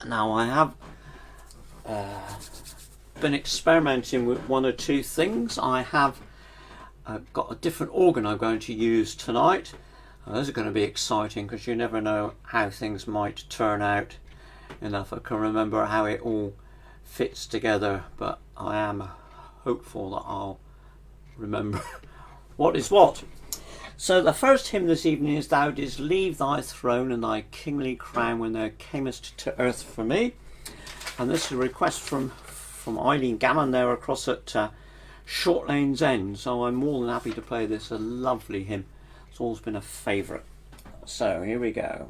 Now I have been experimenting with one or two things. I have got a different organ I'm going to use tonight. Those are going to be exciting because you never know how things might turn out. If I can remember how it all fits together, but I am hopeful that I'll remember what is what. So the first hymn this evening is Thou Didst Leave Thy Throne and Thy Kingly Crown When Thou Camest to Earth for Me. And this is a request from Eileen Gammon there across at Short Lane's End. So I'm more than happy to play this. A lovely hymn. It's always been a favourite. So here we go.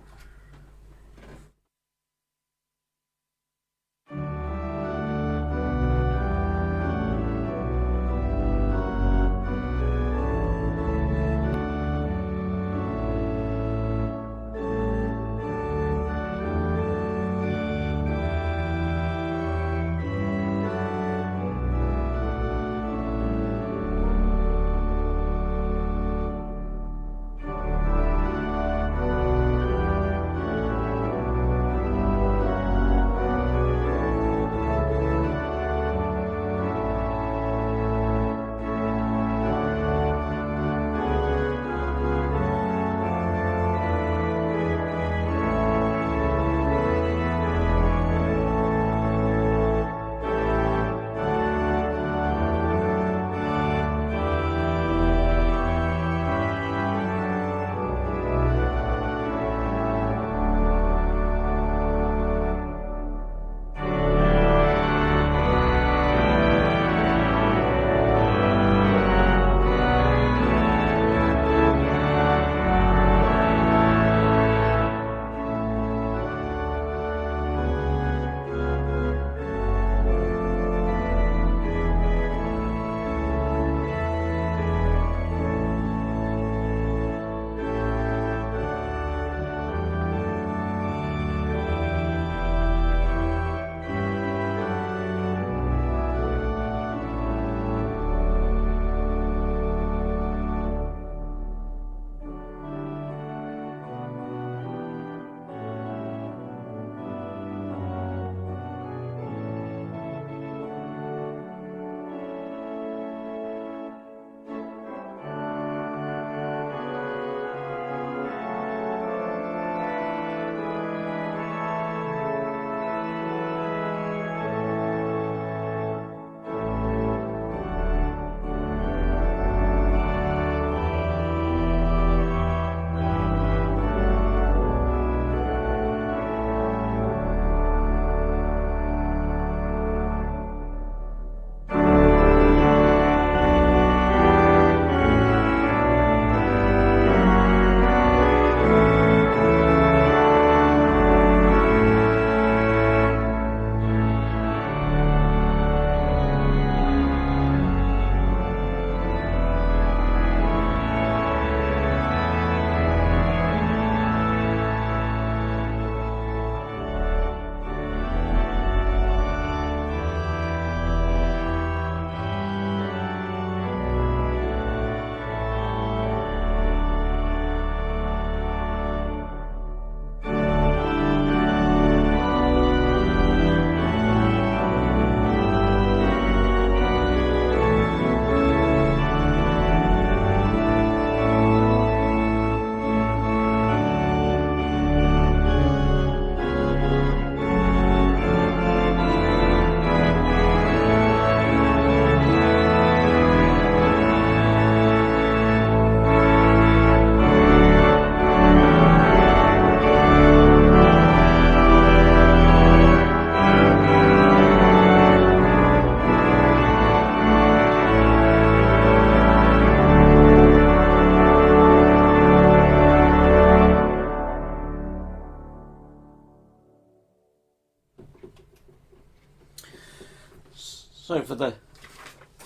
So for the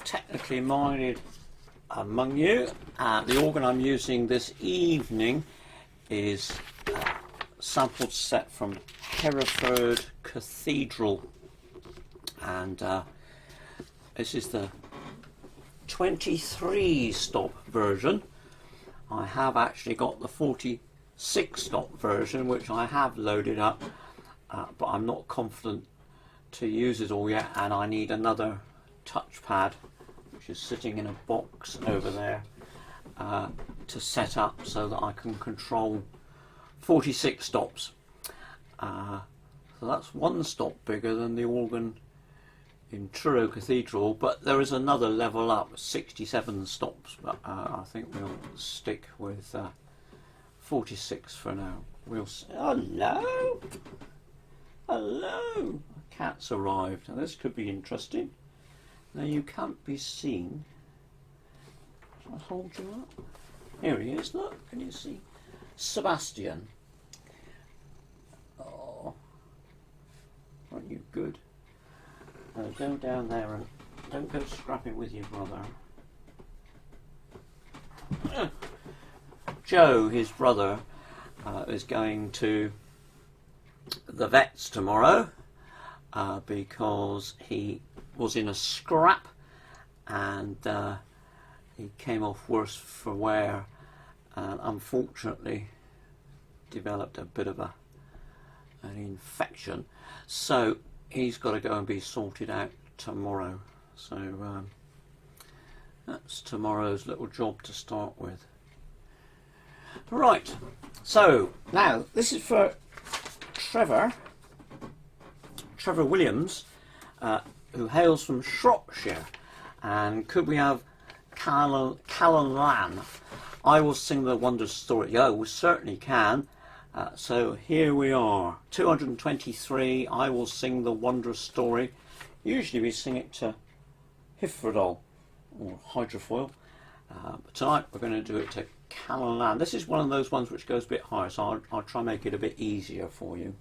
technically minded among you, the organ I'm using this evening is a sampled set from Hereford Cathedral, and this is the 23 stop version. I have actually got the 46 stop version, which I have loaded up but I'm not confident to use it all yet, and I need another touchpad which is sitting in a box over there to set up so that I can control 46 stops. So that's one stop bigger than the organ in Truro Cathedral, but there is another level up, 67 stops, but I think we'll stick with 46 for now. We'll see. Hello! Hello! A cat's arrived. Now this could be interesting. Now you can't be seen. Shall I hold you up? Here he is, look, can you see? Sebastian. Oh, aren't you good? Go down there and don't go scrapping with your brother. Joe, his brother, is going to the vet's tomorrow because he was in a scrap and he came off worse for wear and unfortunately developed a bit of an infection, so he's got to go and be sorted out tomorrow. So that's tomorrow's little job to start with. Right, so now this is for Trevor Williams, who hails from Shropshire. And could we have Callan Lan? I will sing the wondrous story. Yeah, we certainly can. So here we are, 223. I will sing the wondrous story. Usually we sing it to Hifrodol or hydrofoil, but tonight we're going to do it to Callan Lan. This is one of those ones which goes a bit higher, so I'll try and make it a bit easier for you.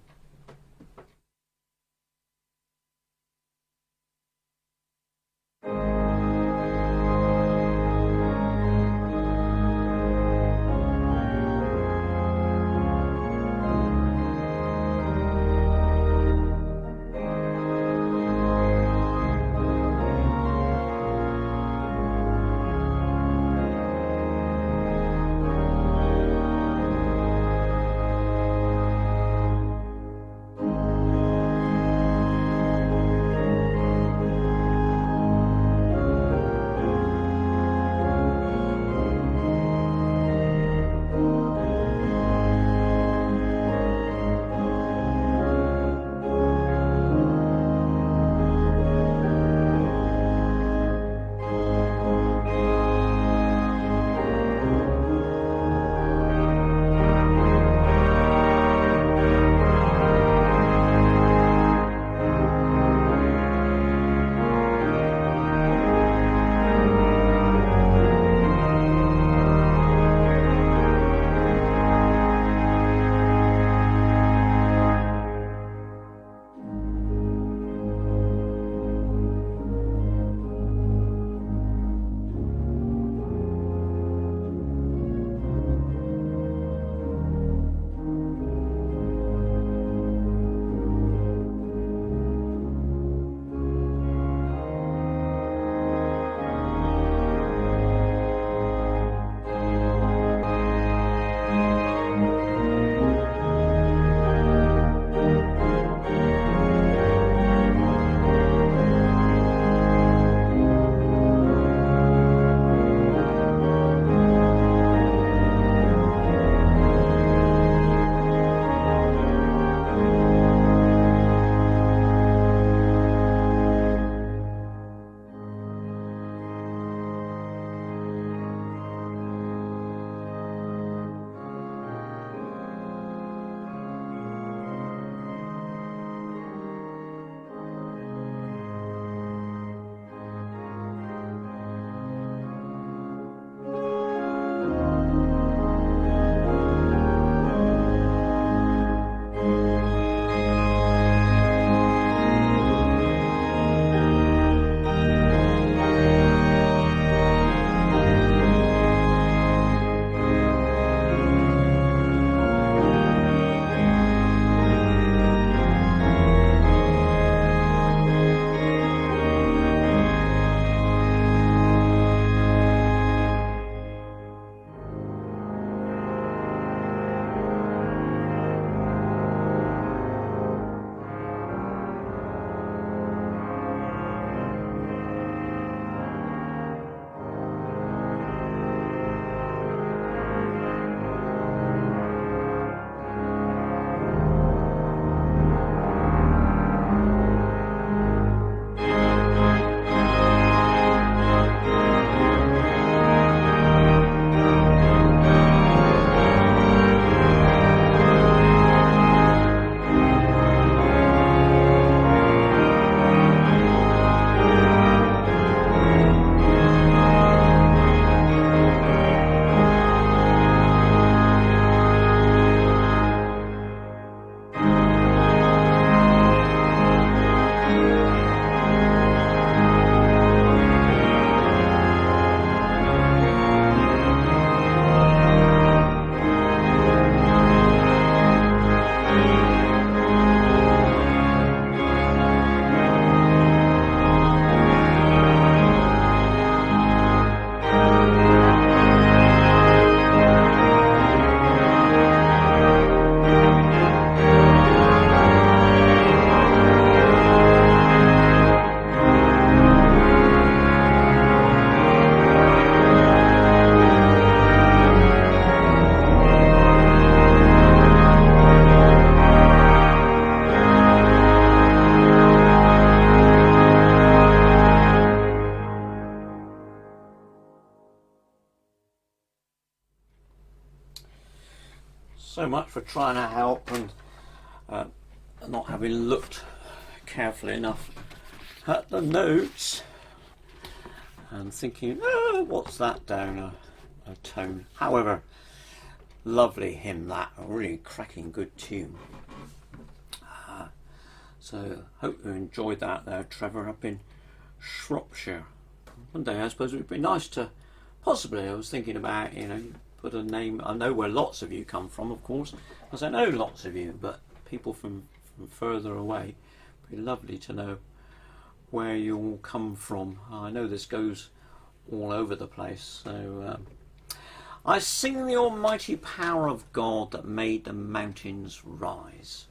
so much for trying to help and not having looked carefully enough at the notes and thinking, oh, what's that down a tone. However, lovely hymn, that, a really cracking good tune. So hope you enjoyed that there, Trevor, up in Shropshire. One day I suppose it would be nice to possibly, I was thinking about, you know, put a name. I know where lots of you come from, of course, because I know lots of you, but people from further away, it'd be lovely to know where you all come from. I know this goes all over the place. So I sing the almighty power of God that made the mountains rise.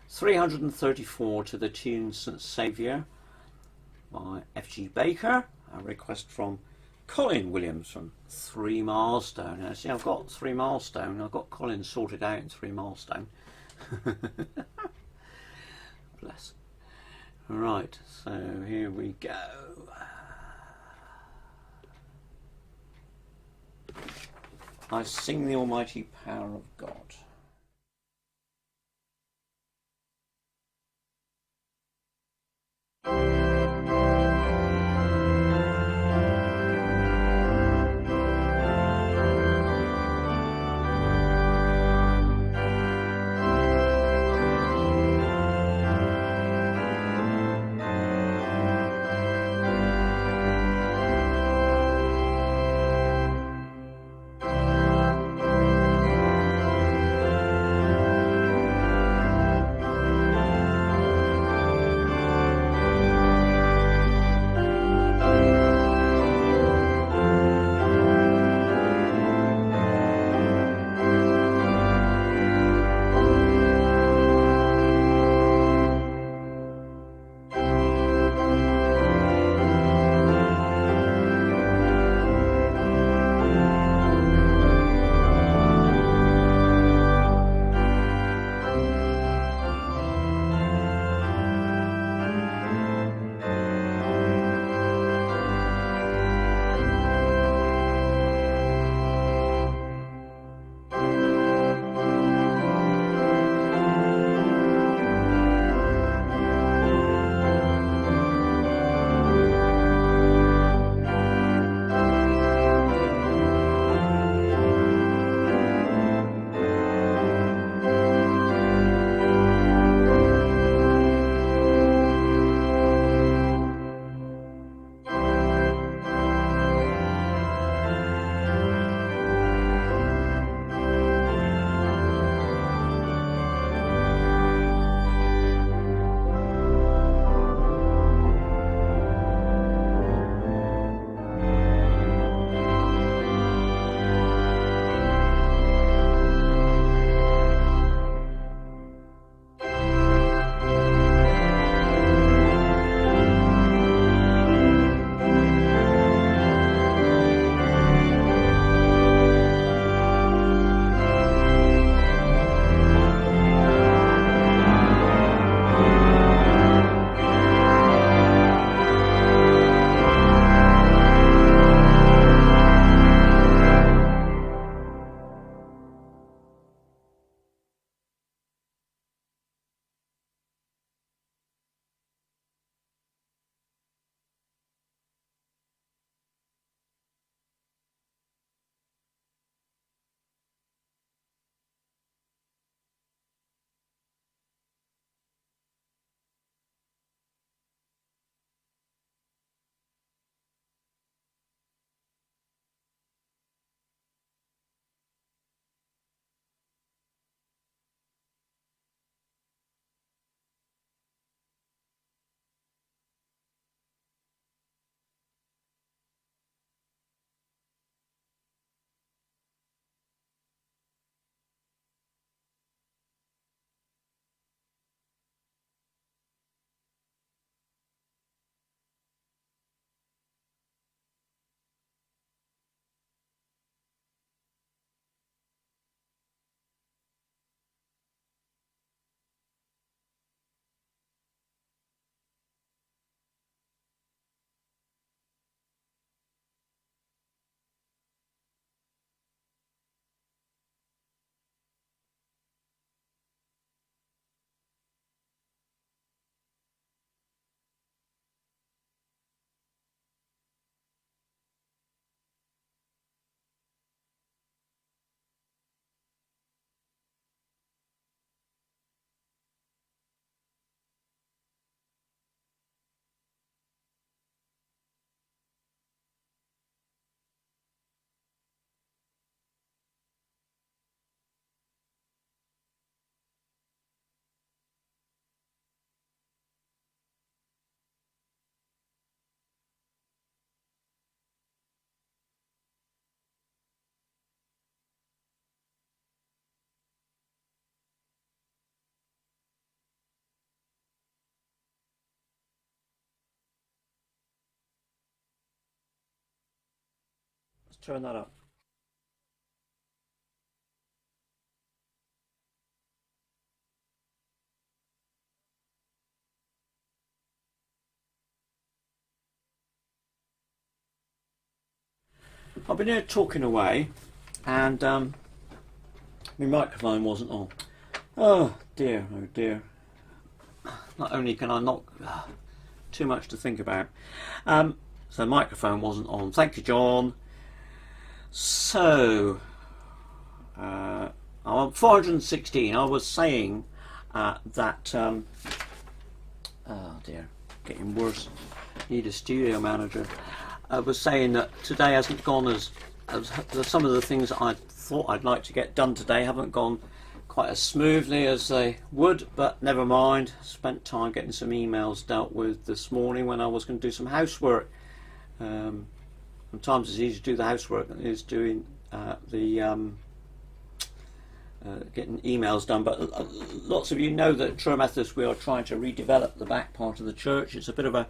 334 to the tune St Saviour by F.G. Baker, a request from Colin Williams from 3 Milestone. Now, see, I've got 3 Milestone, I've got Colin sorted out in 3 Milestone. Bless. Right, so here we go. I sing the almighty power of God. turn that up. I've been here talking away, and my microphone wasn't on. Oh dear, oh dear. Not only can I not, too much to think about. So the microphone wasn't on. Thank you, John. So, I'm on 416. I was saying that, oh dear, getting worse. Need a studio manager. I was saying that today hasn't gone as some of the things that I thought I'd like to get done today haven't gone quite as smoothly as they would, but never mind. Spent time getting some emails dealt with this morning when I was going to do some housework. Sometimes it's easier to do the housework than it is doing getting emails done, but lots of you know that at True Methodist we are trying to redevelop the back part of the church. It's a bit of a,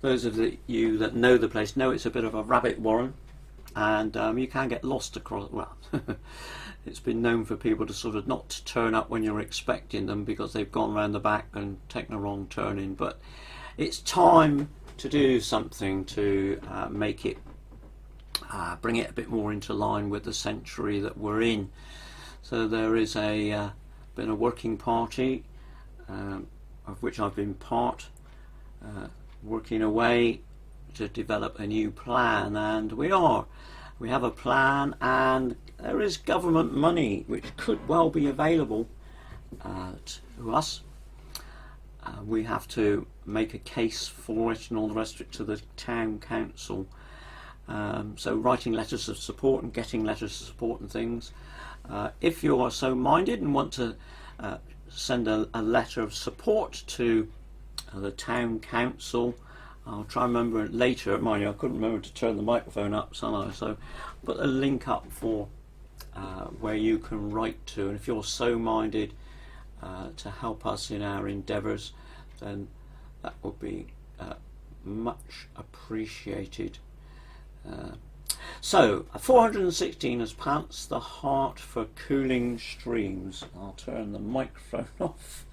those of you that know the place know it's a bit of a rabbit warren, and you can get lost across, well, it's been known for people to sort of not turn up when you're expecting them because they've gone around the back and taken a wrong turn in. But it's time to do something to make it, bring it a bit more into line with the century that we're in. So there is been a working party of which I've been part, working away to develop a new plan, and we have a plan, and there is government money which could well be available to us. We have to make a case for it and all the rest of it to the town council. So writing letters of support and getting letters of support and things. If you are so minded and want to send a letter of support to the town council, I'll try and remember it later. Mind you, I couldn't remember to turn the microphone up, so I'll put a link up for where you can write to, and if you're so minded to help us in our endeavours, then that would be much appreciated. So 416 has pants the heart for cooling streams. I'll turn the microphone off.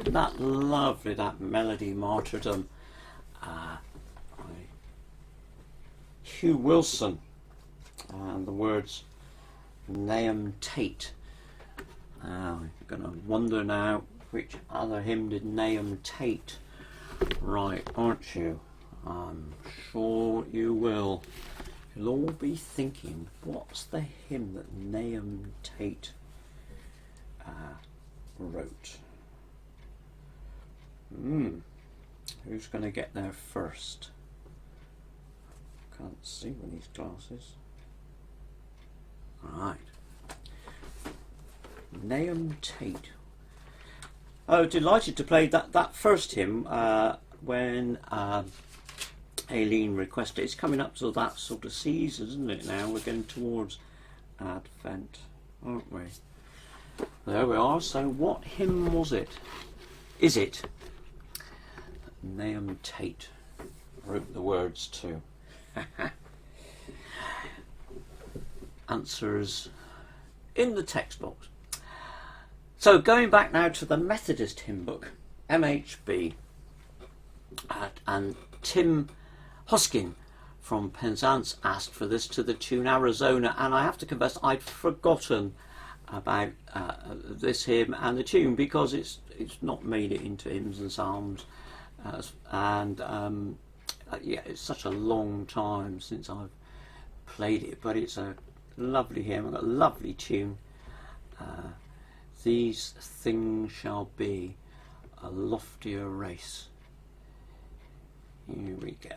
that lovely, that melody, Martyrdom, by Hugh Wilson, and the words Nahum Tate. Now you're going to wonder now, which other hymn did Nahum Tate write, aren't you? I'm sure you will. You'll all be thinking, what's the hymn that Nahum Tate wrote? Who's going to get there first? Can't see with these glasses. Right. Nahum Tate. Oh, delighted to play that first hymn when Aileen requested. It's coming up to that sort of season, isn't it now? We're getting towards Advent, aren't we? There we are. So what hymn was it? Is it? Nahum Tate wrote the words to. Answers in the text box. So going back now to the Methodist hymn book, MHB, and Tim Hoskin from Penzance asked for this to the tune Arizona, and I have to confess I'd forgotten about this hymn and the tune because it's not made it into hymns and psalms, yeah, it's such a long time since I've played it, but it's a lovely hymn, I've got a lovely tune. These things shall be a loftier race. Here we go.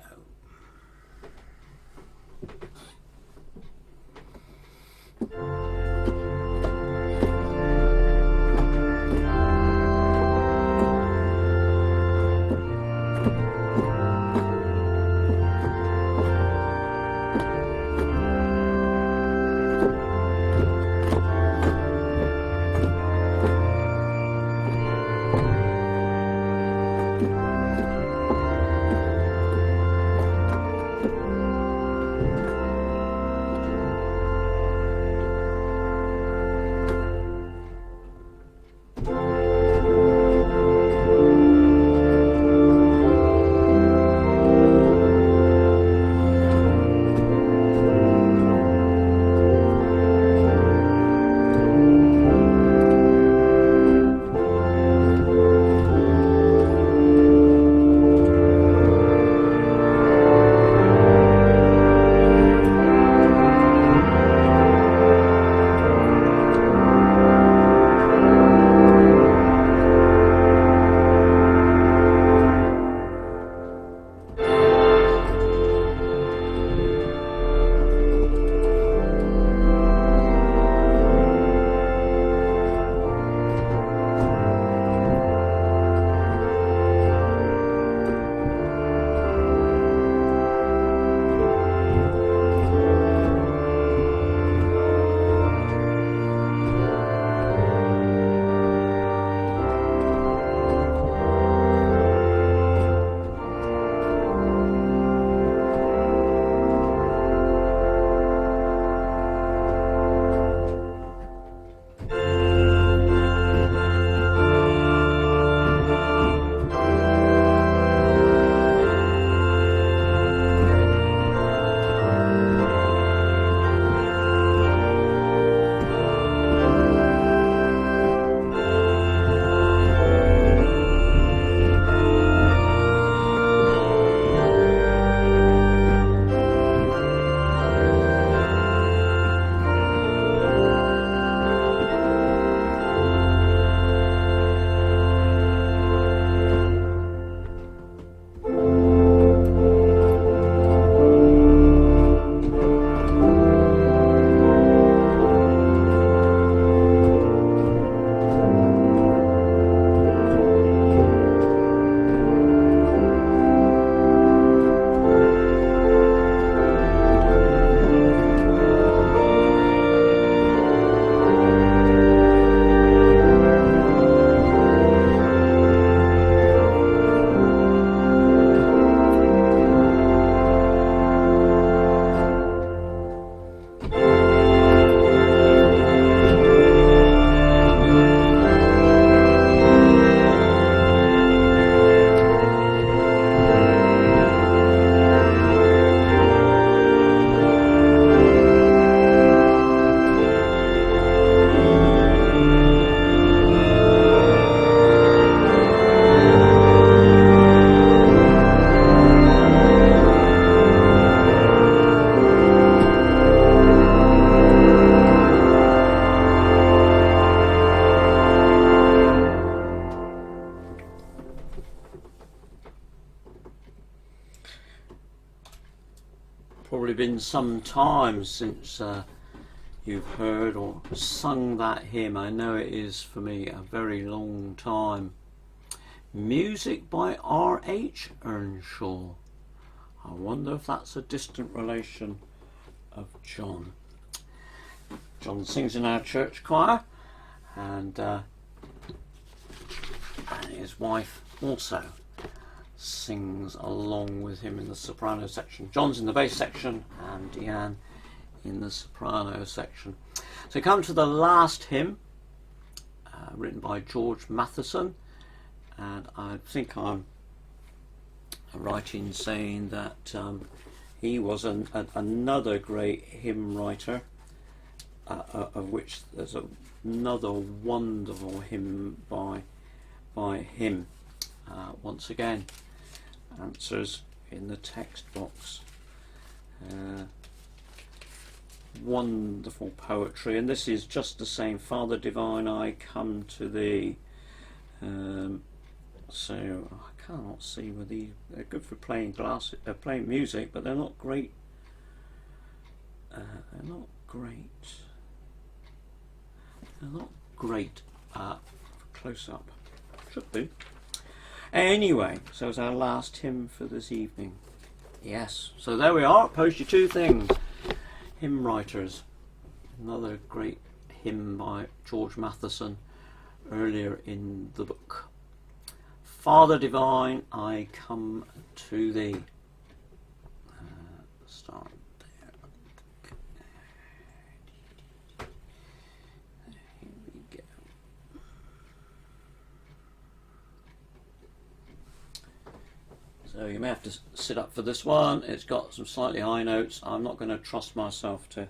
probably been some time since you've heard or sung that hymn. I know it is for me a very long time. Music by R.H. Earnshaw. I wonder if that's a distant relation of John. John sings in our church choir, and his wife also sings along with him in the soprano section. John's in the bass section and Deanne in the soprano section. So come to the last hymn, written by George Matheson, and I think I'm right in saying that he was another great hymn writer, of which there's another wonderful hymn by him. Once again, answers in the text box. Wonderful poetry, and this is just the same. Father Divine, I come to thee. So I cannot see whether they're good for playing playing music, but they're not great. They're not great. They're not great close up. Should be. Anyway, so it's our last hymn for this evening. Yes, so there we are. Post your two things. Hymn writers. Another great hymn by George Matheson earlier in the book. Father Divine, I come to thee. Start there. Here we go. So you may have to sit up for this one. It's got some slightly high notes. I'm not going to trust myself to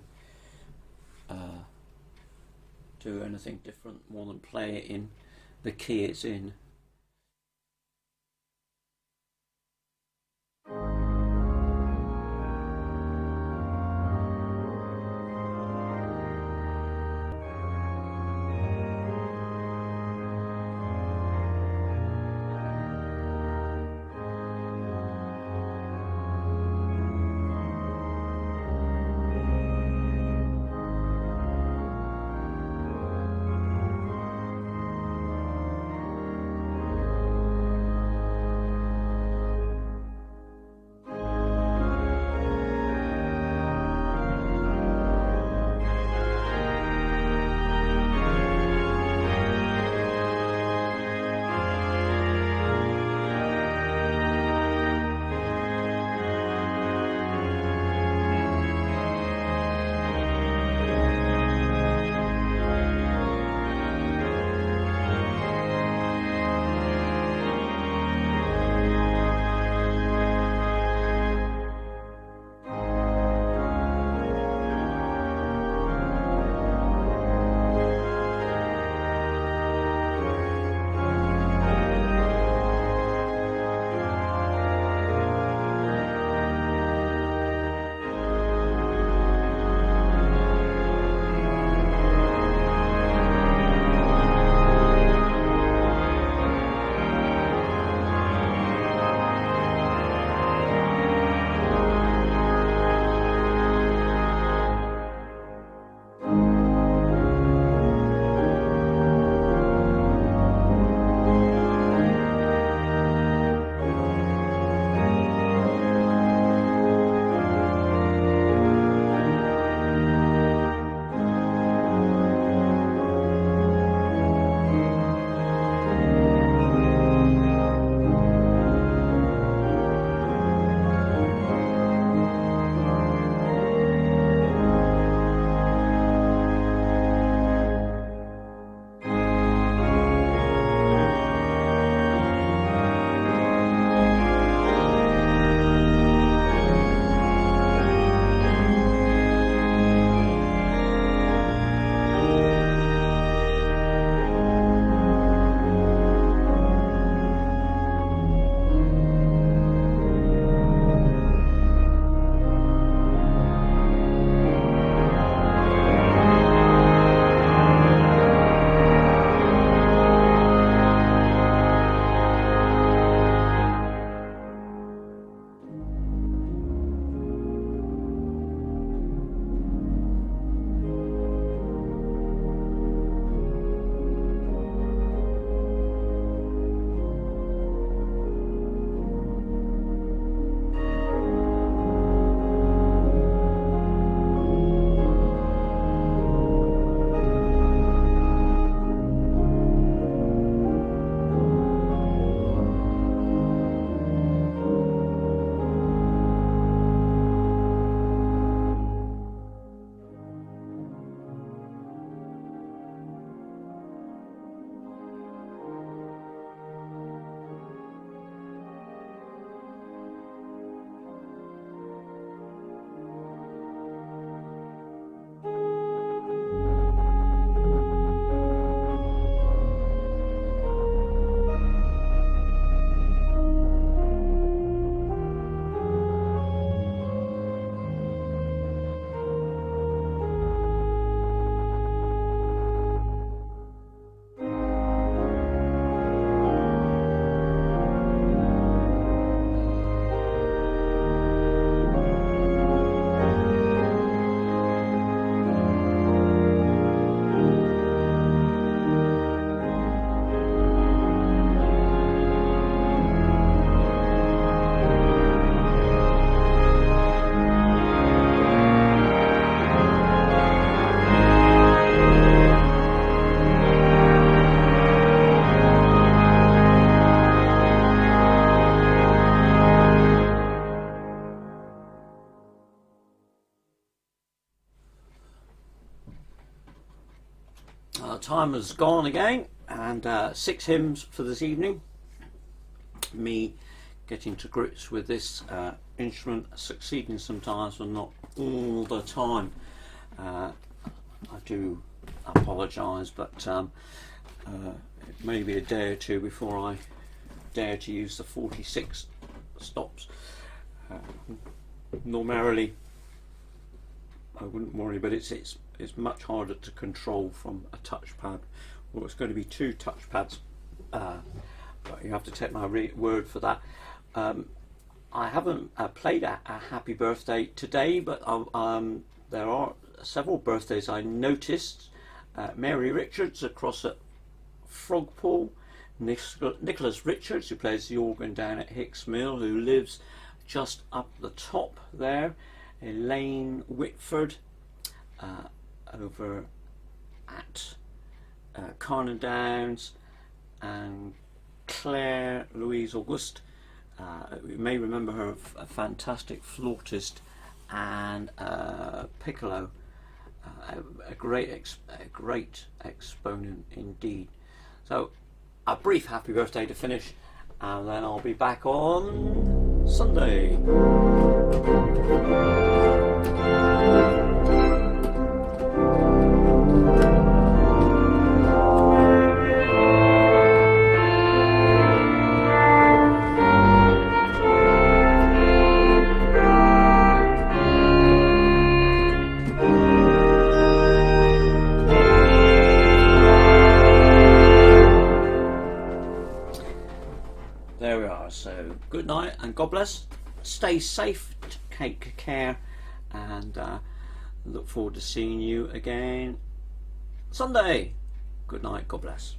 do anything different more than play it in the key it's in. time has gone again, and 6 hymns for this evening. Me getting to grips with this instrument, succeeding sometimes but not all the time. I do apologise, but it may be a day or two before I dare to use the 46 stops. Normally I wouldn't worry, but it's much harder to control from a touchpad. Well, it's going to be 2 touchpads, but you have to take my word for that. I haven't played a happy birthday today, but there are several birthdays I noticed. Mary Richards across at Frogpool, Nicholas Richards, who plays the organ down at Hicks Mill, who lives just up the top there, Elaine Whitford over at Carnan Downs, and Claire Louise Auguste. You may remember her, a fantastic flautist and piccolo, a great exponent indeed. So a brief happy birthday to finish, and then I'll be back on Sunday. There we are. So good night and God bless. Stay safe, take care, and look forward to seeing you again Sunday. Good night, God bless.